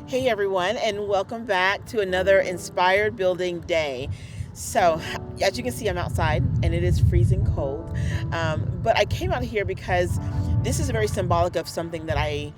Hey everyone, and welcome back to another Inspired Building Day. So, as you can see, I'm outside and it is freezing cold. But I came out here because this is very symbolic of something that I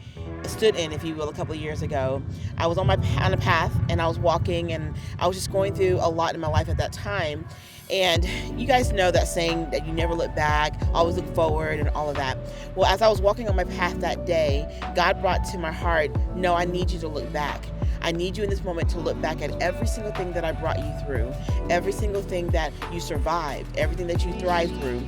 stood in, if you will, a couple of years ago. I was on a path and I was walking and I was just going through a lot in my life at that time. And you guys know that saying that you never look back, always look forward, and all of that. Well, as I was walking on my path that day, God brought to my heart, no, I need you to look back. I need you in this moment to look back at every single thing that I brought you through, every single thing that you survived, everything that you thrived through.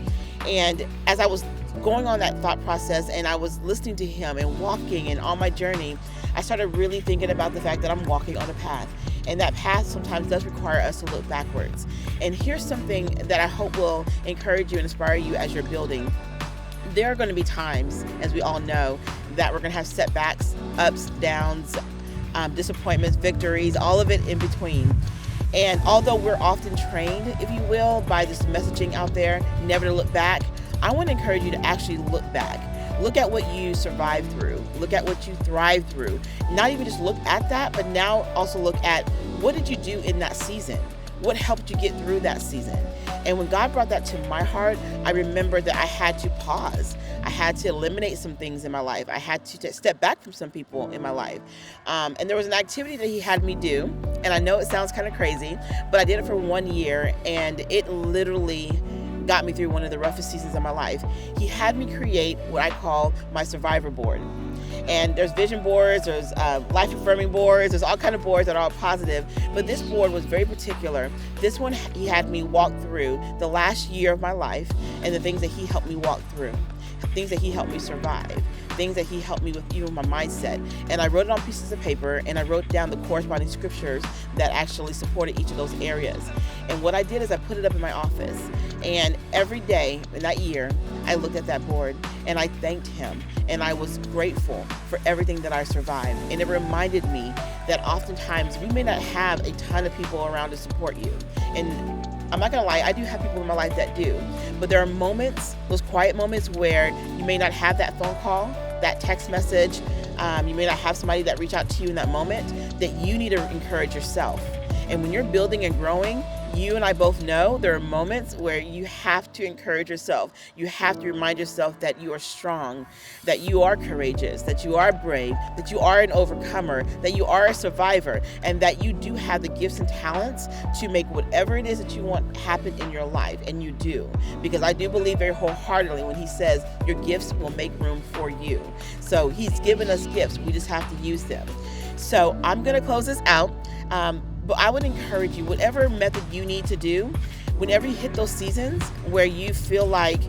And as I was going on that thought process and I was listening to him and walking and on my journey, I started really thinking about the fact that I'm walking on a path. And that path sometimes does require us to look backwards. And here's something that I hope will encourage you and inspire you as you're building. There are going to be times, as we all know, that we're going to have setbacks, ups, downs, disappointments, victories, all of it in between. And although we're often trained, if you will, by this messaging out there, never to look back, I want to encourage you to actually look back. Look at what you survived through. Look at what you thrived through. Not even just look at that, but now also look at what did you do in that season? What helped you get through that season? And when God brought that to my heart, I remembered that I had to pause. I had to eliminate some things in my life. I had to step back from some people in my life. And there was an activity that he had me do. And I know it sounds kind of crazy, but I did it for 1 year and it literally got me through one of the roughest seasons of my life. He had me create what I call my survivor board. And there's vision boards, there's life affirming boards, there's all kind of boards that are all positive. But this board was very particular. This one, he had me walk through the last year of my life and the things that he helped me walk through, things that he helped me survive, things that he helped me with, even my mindset. And I wrote it on pieces of paper and I wrote down the corresponding scriptures that actually supported each of those areas. And what I did is I put it up in my office. And every day in that year, I looked at that board and I thanked him and I was grateful for everything that I survived. And it reminded me that oftentimes we may not have a ton of people around to support you. And I'm not gonna lie, I do have people in my life that do. But there are moments, those quiet moments where you may not have that phone call, that text message, you may not have somebody that reach out to you in that moment, that you need to encourage yourself. And when you're building and growing, you and I both know there are moments where you have to encourage yourself. You have to remind yourself that you are strong, that you are courageous, that you are brave, that you are an overcomer, that you are a survivor, and that you do have the gifts and talents to make whatever it is that you want happen in your life, and you do. Because I do believe very wholeheartedly when he says your gifts will make room for you. So he's given us gifts, we just have to use them. So I'm gonna close this out. But I would encourage you, whatever method you need to do, whenever you hit those seasons where you feel like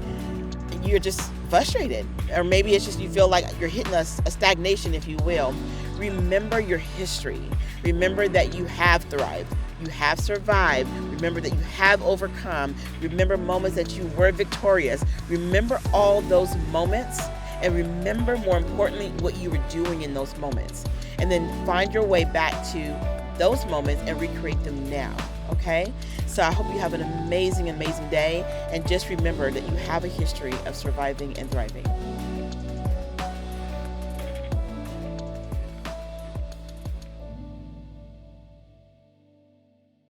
you're just frustrated, or maybe it's just you feel like you're hitting a stagnation, if you will, remember your history. Remember that you have thrived. You have survived. Remember that you have overcome. Remember moments that you were victorious. Remember all those moments, and remember, more importantly, what you were doing in those moments. And then find your way back to those moments and recreate them now, okay? So I hope you have an amazing, amazing day, and just remember that you have a history of surviving and thriving.